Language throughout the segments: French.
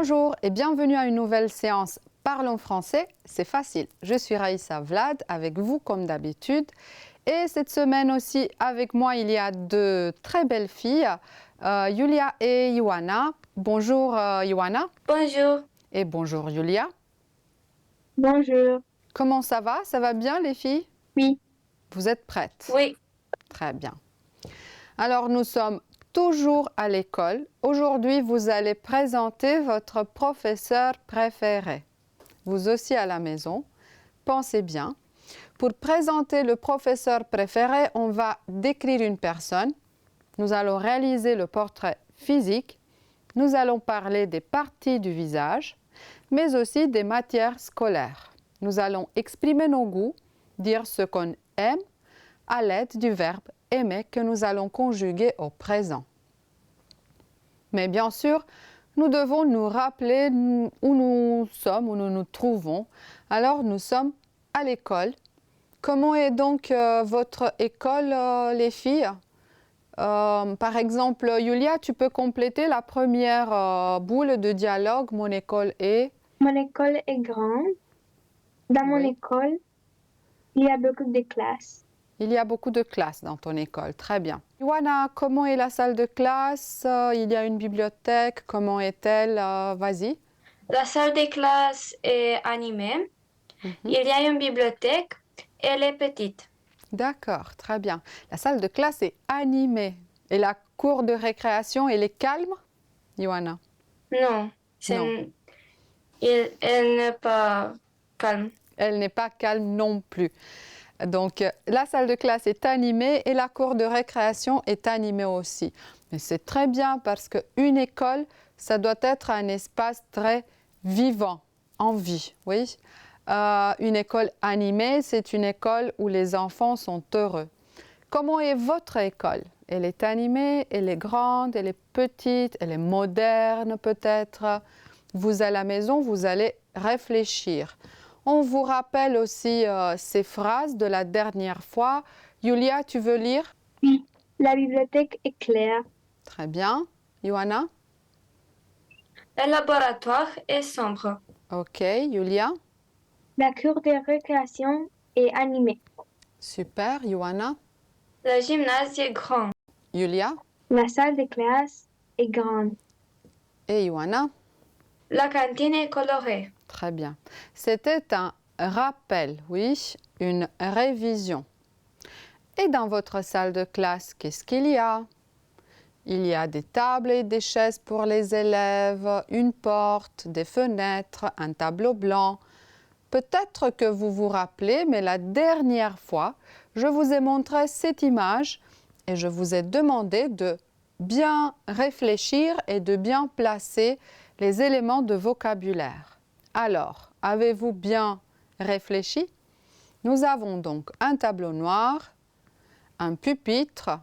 Bonjour et bienvenue à une nouvelle séance Parlons français, c'est facile. Je suis Raïssa Vlad avec vous comme d'habitude. Et cette semaine aussi avec moi il y a deux très belles filles, Yulia et Ioana. Bonjour Ioana. Bonjour. Et bonjour Yulia. Bonjour. Comment ça va? Ça va bien les filles? Oui. Vous êtes prêtes? Oui. Très bien. Alors nous sommes toujours à l'école. Aujourd'hui, vous allez présenter votre professeur préféré. Vous aussi à la maison, pensez bien. Pour présenter le professeur préféré, on va décrire une personne. Nous allons réaliser le portrait physique. Nous allons parler des parties du visage, mais aussi des matières scolaires. Nous allons exprimer nos goûts, dire ce qu'on aime à l'aide du verbe aimer que nous allons conjuguer au présent. Mais bien sûr, nous devons nous rappeler où nous sommes, où nous nous trouvons. Alors, nous sommes à l'école. Comment est donc votre école, les filles? Par exemple, Yulia, tu peux compléter la première boule de dialogue. Mon école est... Mon école est grande. Dans mon Oui. école, il y a beaucoup de classes. Il y a beaucoup de classes dans ton école. Très bien. Ioana, comment est la salle de classe? Il y a une bibliothèque. Comment est-elle? Vas-y. La salle de classe est animée. Il y a une bibliothèque. Elle est petite. D'accord, très bien. La salle de classe est animée. Et la cour de récréation, elle est calme, Ioana? Non, Non. elle n'est pas calme. Elle n'est pas calme non plus. Donc, la salle de classe est animée et la cour de récréation est animée aussi. Mais c'est très bien parce qu'une école, ça doit être un espace très vivant, en vie, oui. Une école animée, c'est une école où les enfants sont heureux. Comment est votre école? Elle est animée, elle est grande, elle est petite, elle est moderne peut-être. Vous à la maison, vous allez réfléchir. On vous rappelle aussi ces phrases de la dernière fois. Yulia, tu veux lire? Oui. La bibliothèque est claire. Très bien. Ioana? Le laboratoire est sombre. Ok. Yulia? La cour de récréation est animée. Super. Ioana? Le gymnase est grand. Yulia? La salle de classe est grande. Et Ioana? La cantine est colorée. Très bien. C'était un rappel, oui, une révision. Et dans votre salle de classe, qu'est-ce qu'il y a? Il y a des tables et des chaises pour les élèves, une porte, des fenêtres, un tableau blanc. Peut-être que vous vous rappelez, mais la dernière fois, je vous ai montré cette image et je vous ai demandé de bien réfléchir et de bien placer les éléments de vocabulaire. Alors, avez-vous bien réfléchi? Nous avons donc un tableau noir, un pupitre,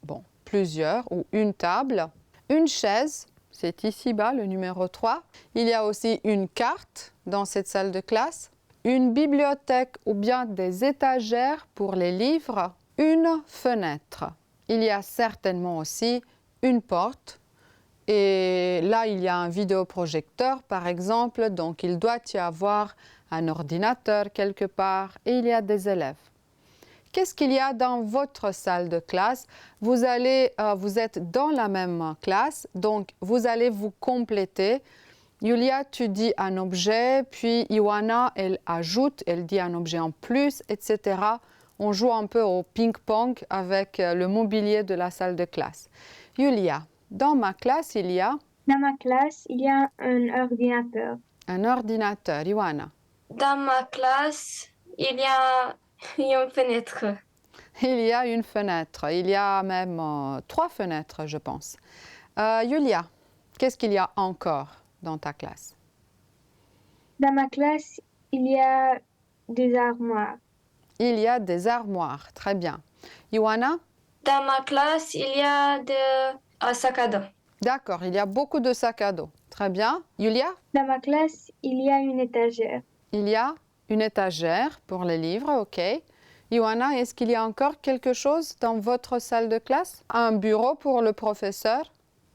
bon, plusieurs ou une table, une chaise, c'est ici-bas le numéro 3. Il y a aussi une carte dans cette salle de classe, une bibliothèque ou bien des étagères pour les livres, une fenêtre. Il y a certainement aussi une porte et là il y a un vidéoprojecteur par exemple, donc il doit y avoir un ordinateur quelque part et il y a des élèves. Qu'est-ce qu'il y a dans votre salle de classe? Vous êtes dans la même classe, donc vous allez vous compléter. Yulia, tu dis un objet, puis Ioana, elle ajoute, elle dit un objet en plus, etc. On joue un peu au ping-pong avec le mobilier de la salle de classe. Yulia, dans ma classe, il y a... Dans ma classe, il y a un ordinateur. Un ordinateur. Ioana. Dans ma classe, il y a une fenêtre. Il y a une fenêtre. Il y a même 3 fenêtres, je pense. Yulia, qu'est-ce qu'il y a encore dans ta classe? Dans ma classe, il y a des armoires. Il y a des armoires. Très bien. Ioana? Dans ma classe, il y a un sac à dos. D'accord, il y a beaucoup de sacs à dos. Très bien. Yulia? Dans ma classe, il y a une étagère. Il y a une étagère pour les livres, ok. Ioana, est-ce qu'il y a encore quelque chose dans votre salle de classe? Un bureau pour le professeur?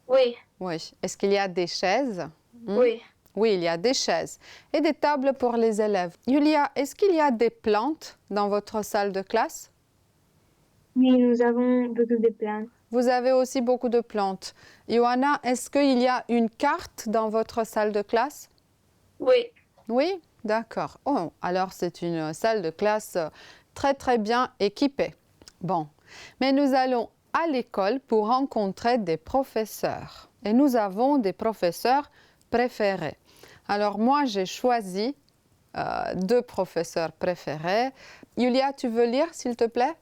Oui. Oui. Est-ce qu'il y a des chaises? Oui. Oui, il y a des chaises et des tables pour les élèves. Julia, est-ce qu'il y a des plantes dans votre salle de classe? Oui, nous avons beaucoup de plantes. Vous avez aussi beaucoup de plantes. Johanna, est-ce qu'il y a une carte dans votre salle de classe? Oui. Oui, d'accord. Oh, alors c'est une salle de classe très très bien équipée. Bon, mais nous allons à l'école pour rencontrer des professeurs. Et nous avons des professeurs préférés. Alors moi, j'ai choisi 2 professeurs préférés. Julia, tu veux lire, s'il te plaît?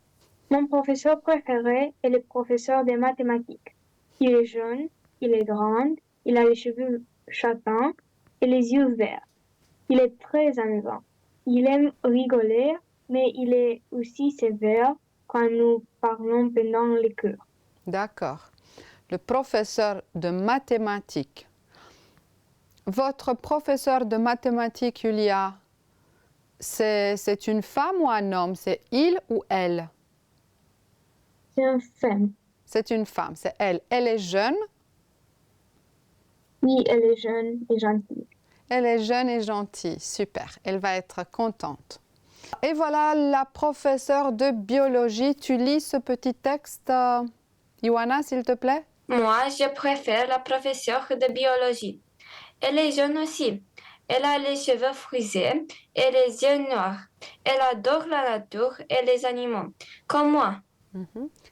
Mon professeur préféré est le professeur de mathématiques. Il est jeune, il est grand, il a les cheveux châtains et les yeux verts. Il est très amusant. Il aime rigoler, mais il est aussi sévère quand nous parlons pendant les cours. D'accord. Le professeur de mathématiques. Votre professeur de mathématiques, Julia, c'est une femme ou un homme? C'est il ou elle? C'est un femme. C'est une femme, c'est elle. Elle est jeune? Oui, elle est jeune et gentille. Elle est jeune et gentille. Super. Elle va être contente. Et voilà la professeure de biologie. Tu lis ce petit texte, Ioana, s'il te plaît? Moi, je préfère la professeure de biologie. Elle est jeune aussi. Elle a les cheveux frisés et les yeux noirs. Elle adore la nature et les animaux, comme moi.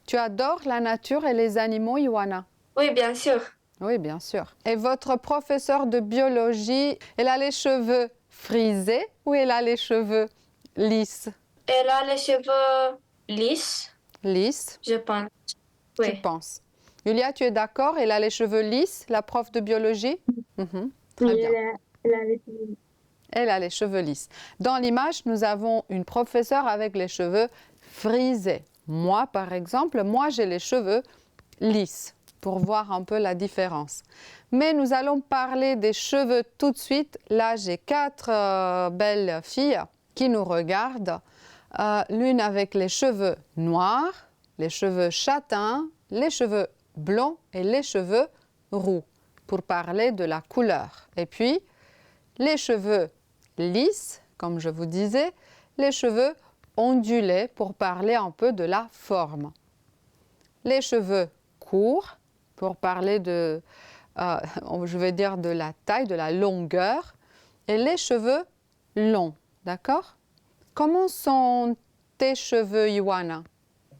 Tu adores la nature et les animaux, Ioana? Oui, bien sûr. Oui, bien sûr. Et votre professeure de biologie, elle a les cheveux frisés ou elle a les cheveux lisses? Elle a les cheveux lisses, Lisses, je pense. tu Oui. penses. Julia, tu es d'accord? Elle a les cheveux lisses, la prof de biologie? Mhm, très Oui, bien. elle a les cheveux. Elle a les cheveux lisses. Dans l'image, nous avons une professeure avec les cheveux frisés. Moi, par exemple, moi j'ai les cheveux lisses pour voir un peu la différence. Mais nous allons parler des cheveux tout de suite. Là, j'ai 4 belles filles qui nous regardent. L'une avec les cheveux noirs, les cheveux châtains, les cheveux blonds et les cheveux roux pour parler de la couleur. Et puis, les cheveux lisses, comme je vous disais, les cheveux ondulés pour parler un peu de la forme. Les cheveux courts pour parler de, je vais dire de la taille, de la longueur. Et les cheveux longs, d'accord? Comment sont tes cheveux, Ioana?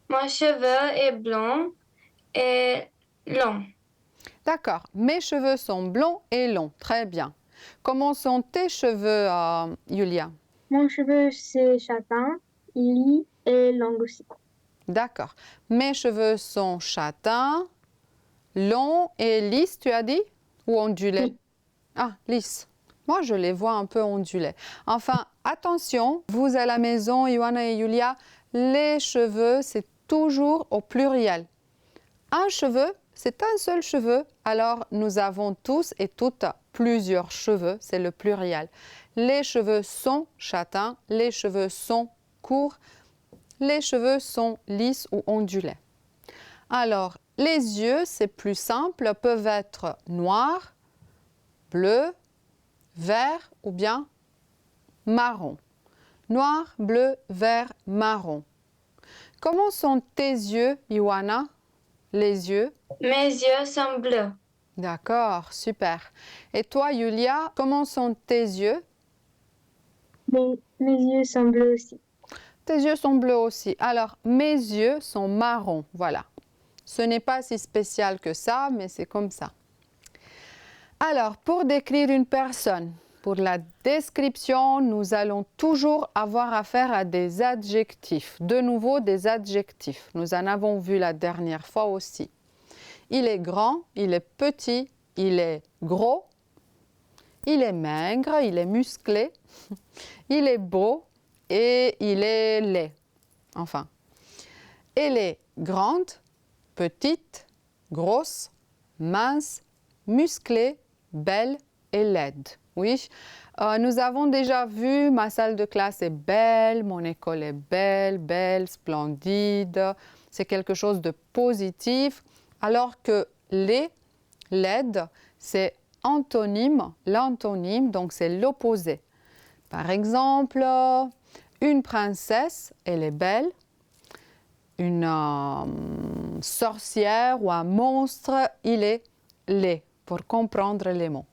Mon cheveu est blond et long. D'accord, mes cheveux sont blonds et longs, très bien. Comment sont tes cheveux, Julia? Mon cheveu, c'est châtain, lit et long aussi. D'accord. Mes cheveux sont châtains, longs et lisses, tu as dit? Ou ondulés? Oui. Ah, lisses. Moi, je les vois un peu ondulés. Enfin, attention, vous à la maison, Ioana et Julia, les cheveux, c'est toujours au pluriel. Un cheveu, c'est un seul cheveu. Alors, nous avons tous et toutes plusieurs cheveux, c'est le pluriel. Les cheveux sont châtains, les cheveux sont courts, les cheveux sont lisses ou ondulés. Alors, les yeux, c'est plus simple, peuvent être noirs, bleus, verts ou bien marron. Noir, bleu, vert, marron. Comment sont tes yeux, Ioana? Les yeux? Mes yeux sont bleus. D'accord, super. Et toi, Julia, comment sont tes yeux? Mes yeux sont bleus aussi. Tes yeux sont bleus aussi. Alors, mes yeux sont marrons, voilà. Ce n'est pas si spécial que ça, mais c'est comme ça. Alors, pour décrire une personne, pour la description, nous allons toujours avoir affaire à des adjectifs. De nouveau, des adjectifs. Nous en avons vu la dernière fois aussi. Il est grand, il est petit, il est gros, il est maigre, il est musclé, il est beau et il est laid. Enfin, elle est grande, petite, grosse, mince, musclée, belle et laide. Oui, nous avons déjà vu ma salle de classe est belle, mon école est belle, belle, splendide. C'est quelque chose de positif. Alors que laid, c'est antonyme. L'antonyme, donc c'est l'opposé. Par exemple, une princesse, elle est belle. Une sorcière ou un monstre, il est laid, pour comprendre les mots.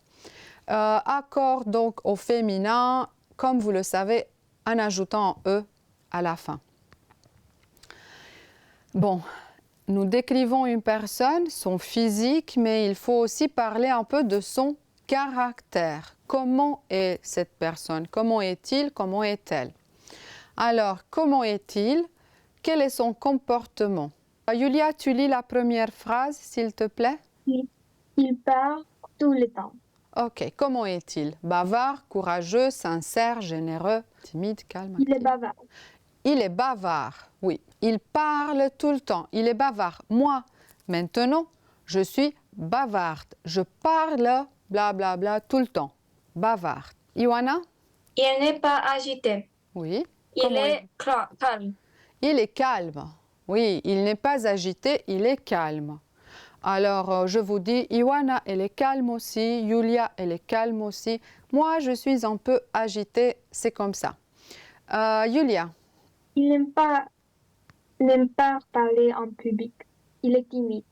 Accord donc au féminin, comme vous le savez, en ajoutant un E à la fin. Bon, nous décrivons une personne, son physique, mais il faut aussi parler un peu de son caractère. Comment est cette personne? Comment est-il? Comment est-elle? Alors, comment est-il? Quel est son comportement? Julia, tu lis la première phrase, s'il te plaît? Il parle tout le temps. Ok, comment est-il? Bavard, courageux, sincère, généreux, timide, calme. Il est bavard. Il est bavard, oui. Il parle tout le temps. Il est bavard. Moi, maintenant, je suis bavarde. Je parle, bla bla bla, tout le temps. Bavarde. Ioana? Il n'est pas agité. Oui. Il Comment est calme. Il est calme. Oui, il n'est pas agité, il est calme. Alors, je vous dis, Ioana, elle est calme aussi. Julia, elle est calme aussi. Moi, je suis un peu agitée, c'est comme ça. Julia? Il n'aime pas parler en public. Il est timide.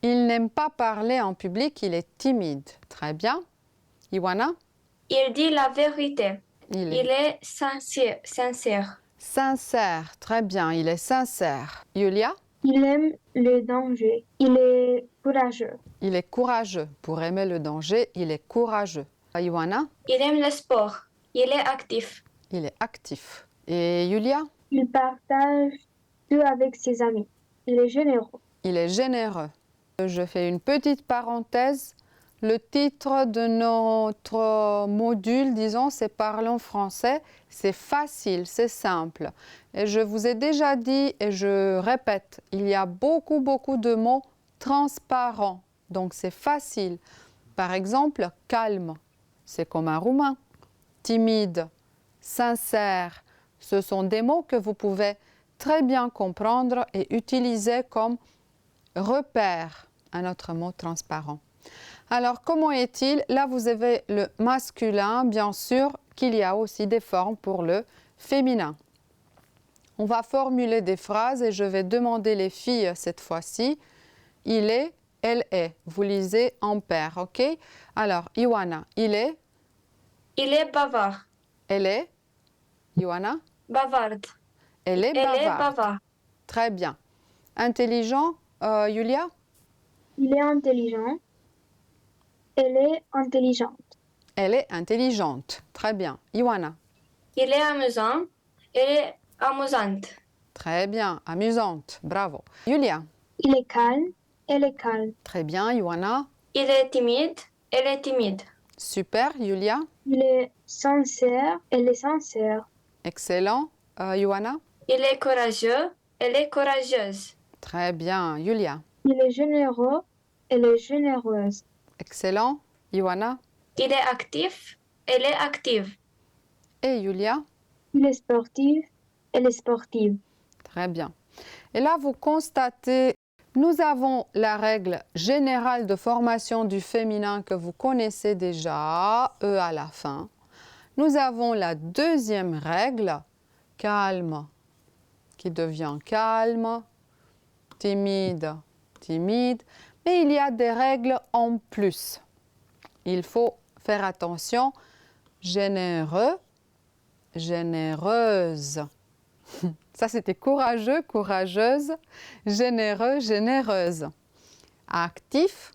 Il n'aime pas parler en public, il est timide. Très bien. Ioana? Il dit la vérité. Il Il est sincère. Sincère. Très bien, il est sincère. Julia? Il aime le danger. Il est courageux. Il est courageux. Pour aimer le danger, il est courageux. Ioana? Il aime le sport. Il est actif. Il est actif. Et Julia? Il partage tout avec ses amis. Il est généreux. Il est généreux. Je fais une petite parenthèse. Le titre de notre module, disons, c'est Parlons français. C'est facile, c'est simple. Et je vous ai déjà dit, et je répète, il y a beaucoup de mots transparents. Donc c'est facile. Par exemple, calme, c'est comme un roumain. Timide, sincère, ce sont des mots que vous pouvez très bien comprendre et utiliser comme repère, un autre mot transparent. Alors, comment est-il? Là, vous avez le masculin, bien sûr, qu'il y a aussi des formes pour le féminin. On va formuler des phrases et je vais demander les filles cette fois-ci. Il est, elle est. Vous lisez en paire, ok? Alors, Ioana, il est? Il est bavard. Elle est? Ioana? Bavarde. Elle est Elle est bavarde. bavard. Très bien. Intelligent, Julia? Il est intelligent. Elle est intelligente. Elle est intelligente. Très bien. Ioana? Il est amusant. Elle est amusante. Très bien. Amusante. Bravo. Julia? Il est calme. Elle est calme. Très bien. Ioana? Il est timide. Elle est timide. Super. Julia? Il est sincère. Elle est sincère. Excellent. Ioana? Il est courageux. Elle est courageuse. Très bien. Julia? Il est généreux. Elle est généreuse. Excellent. Ioana? Il est actif. Elle est active. Et Julia? Il est sportif. Elle est sportive. Très bien. Et là, vous constatez, nous avons la règle générale de formation du féminin que vous connaissez déjà, E à la fin. Nous avons la deuxième règle, calme, qui devient calme, timide, timide. Mais il y a des règles en plus. Il faut faire attention, généreux, généreuse. Ça, c'était courageux, courageuse, généreux, généreuse. Actif,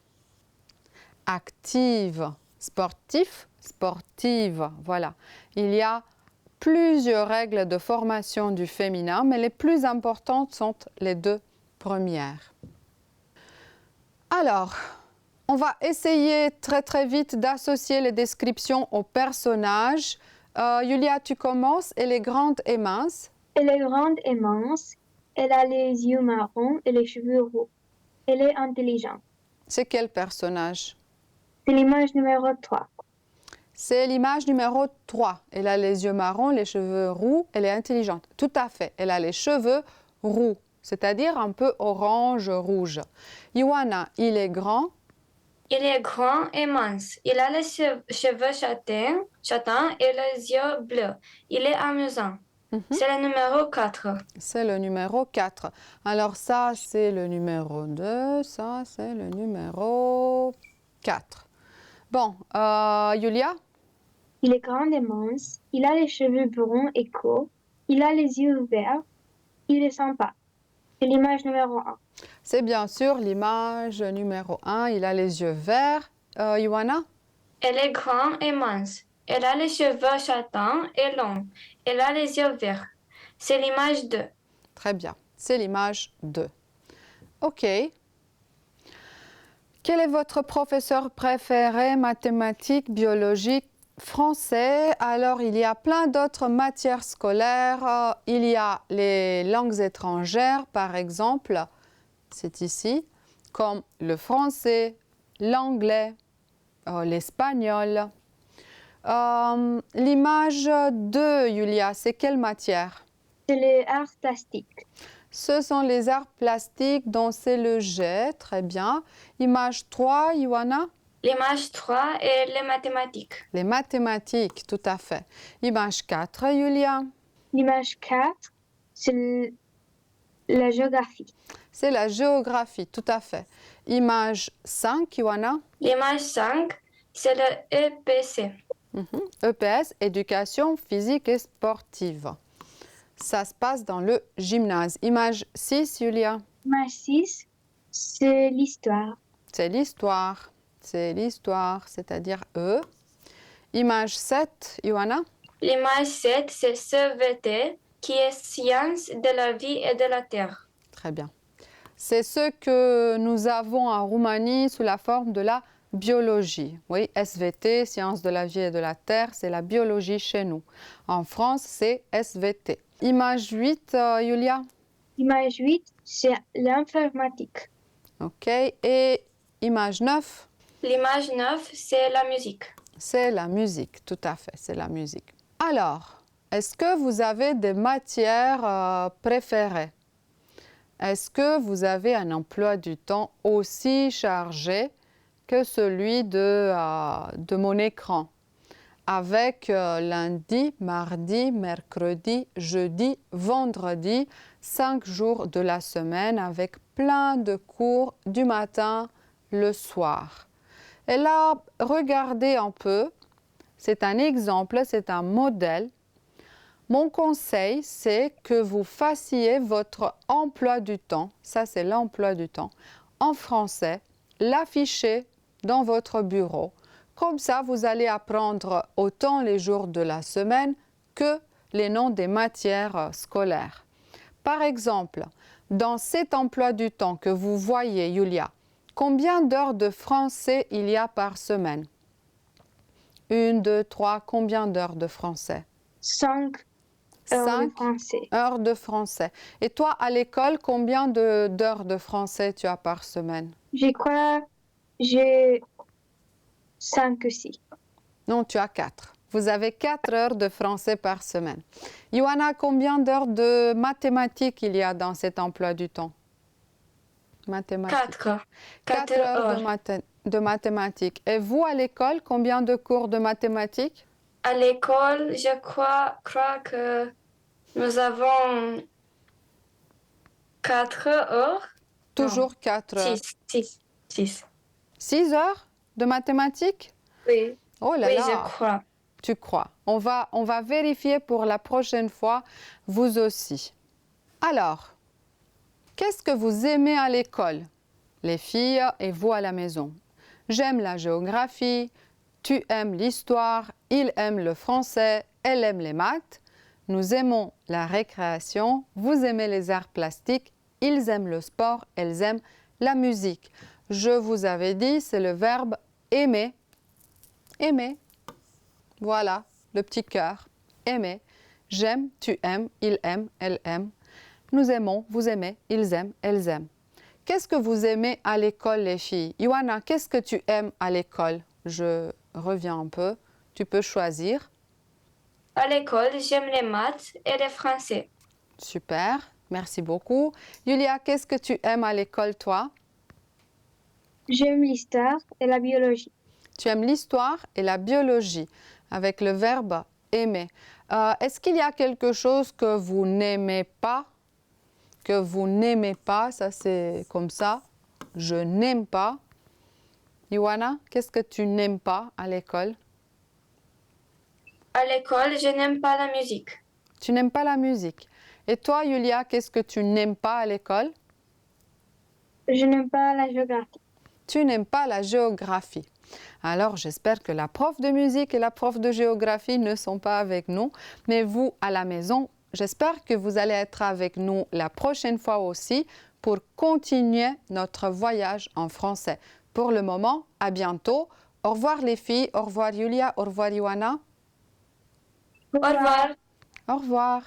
active, sportif, sportive. Voilà. Il y a plusieurs règles de formation du féminin, mais les plus importantes sont les deux premières. Alors, on va essayer très vite d'associer les descriptions aux personnages. Julia, tu commences. Elle est grande et mince. Elle est grande et mince. Elle a les yeux marrons et les cheveux roux. Elle est intelligente. C'est quel personnage? C'est l'image numéro 3. C'est l'image numéro 3. Elle a les yeux marrons, les cheveux roux. Elle est intelligente. Tout à fait. Elle a les cheveux roux, c'est-à-dire un peu orange-rouge. Ioana, il est grand. Il est grand et mince. Il a les cheveux châtains et les yeux bleus. Il est amusant. C'est le numéro 4. C'est le numéro 4. Alors ça, c'est le numéro 2. Ça, c'est le numéro 4. Bon, Julia? Il est grand et mince. Il a les cheveux bruns et courts. Il a les yeux verts. Il est sympa. C'est l'image numéro 1. C'est bien sûr l'image numéro 1. Il a les yeux verts. Ioana? Elle est grande et mince. Elle a les cheveux châtains et longs. Elle a les yeux verts. C'est l'image 2. Très bien. C'est l'image 2. OK. Quel est votre professeur préféré, mathématiques, biologique, français? Alors, il y a plein d'autres matières scolaires. Il y a les langues étrangères, par exemple, c'est ici, comme le français, l'anglais, l'espagnol. L'image 2, Julia, c'est quelle matière? C'est les arts plastiques. Ce sont les arts plastiques dont c'est le jet, très bien. Image 3, Ioana? L'image 3 est les mathématiques. Les mathématiques, tout à fait. Image 4, Julia? L'image 4, c'est la géographie. C'est la géographie, tout à fait. Image 5, Ioana? L'image 5, c'est le EPC. EPS, éducation physique et sportive. Ça se passe dans le gymnase. Image 6, Julia? L'image 6, c'est l'histoire. C'est l'histoire. C'est l'histoire, c'est-à-dire E. Image 7, Ioana? L'image 7, c'est CVT, qui est Sciences de la vie et de la terre. Très bien. C'est ce que nous avons en Roumanie sous la forme de la biologie. Oui, SVT, Sciences de la vie et de la terre, c'est la biologie chez nous. En France, c'est SVT. Image 8, Julia? L'image 8, c'est l'informatique. OK. Et image 9? L'image 9, c'est la musique. C'est la musique, tout à fait, c'est la musique. Alors, est-ce que vous avez des matières préférées? Est-ce que vous avez un emploi du temps aussi chargé que celui de mon écran, avec lundi, mardi, mercredi, jeudi, vendredi, 5 jours de la semaine avec plein de cours du matin, le soir. Et là, regardez un peu, c'est un exemple, c'est un modèle. Mon conseil, c'est que vous fassiez votre emploi du temps, ça c'est l'emploi du temps, en français, l'afficher dans votre bureau. Comme ça, vous allez apprendre autant les jours de la semaine que les noms des matières scolaires. Par exemple, dans cet emploi du temps que vous voyez, Julia, combien d'heures de français il y a par semaine? 1, 2, 3, combien d'heures de français? 5 heures de 5 français. heures de français. Et toi, à l'école, combien d'heures de français tu as par semaine? Je crois j'ai 5 ou 6. Non, tu as 4. Vous avez 4 heures de français par semaine. Ioana, combien d'heures de mathématiques il y a dans cet emploi du temps? Mathématiques. 4. 4 heures de mathématiques. Et vous, à l'école, combien de cours de mathématiques? À l'école, je crois que nous avons 4 heures. Toujours 4 heures. 6. 6 heures de mathématiques? Oui. Oh là Oui, là. je crois. Tu crois. On va vérifier pour la prochaine fois, vous aussi. Alors, qu'est-ce que vous aimez à l'école, les filles et vous à la maison? J'aime la géographie, tu aimes l'histoire, il aime le français, elle aime les maths. Nous aimons la récréation, vous aimez les arts plastiques, ils aiment le sport, elles aiment la musique. Je vous avais dit, c'est le verbe aimer. Aimer. Voilà, le petit cœur. Aimer. J'aime, tu aimes, il aime, elle aime. Nous aimons, vous aimez, ils aiment, elles aiment. Qu'est-ce que vous aimez à l'école, les filles? Ioana, qu'est-ce que tu aimes à l'école? Je reviens un peu. Tu peux choisir. À l'école, j'aime les maths et le français. Super, merci beaucoup. Julia, qu'est-ce que tu aimes à l'école, toi? J'aime l'histoire et la biologie. Tu aimes l'histoire et la biologie avec le verbe aimer. Est-ce qu'il y a quelque chose que vous n'aimez pas? Que vous n'aimez pas, ça c'est comme ça. Je n'aime pas. Ioana, qu'est-ce que tu n'aimes pas à l'école? À l'école, je n'aime pas la musique. Tu n'aimes pas la musique. Et toi, Yulia, qu'est-ce que tu n'aimes pas à l'école? Je n'aime pas la géographie. Tu n'aimes pas la géographie. Alors, j'espère que la prof de musique et la prof de géographie ne sont pas avec nous. Mais vous, à la maison, j'espère que vous allez être avec nous la prochaine fois aussi pour continuer notre voyage en français. Pour le moment, à bientôt. Au revoir les filles, au revoir Yulia, au revoir Ioana. Au revoir. Au revoir.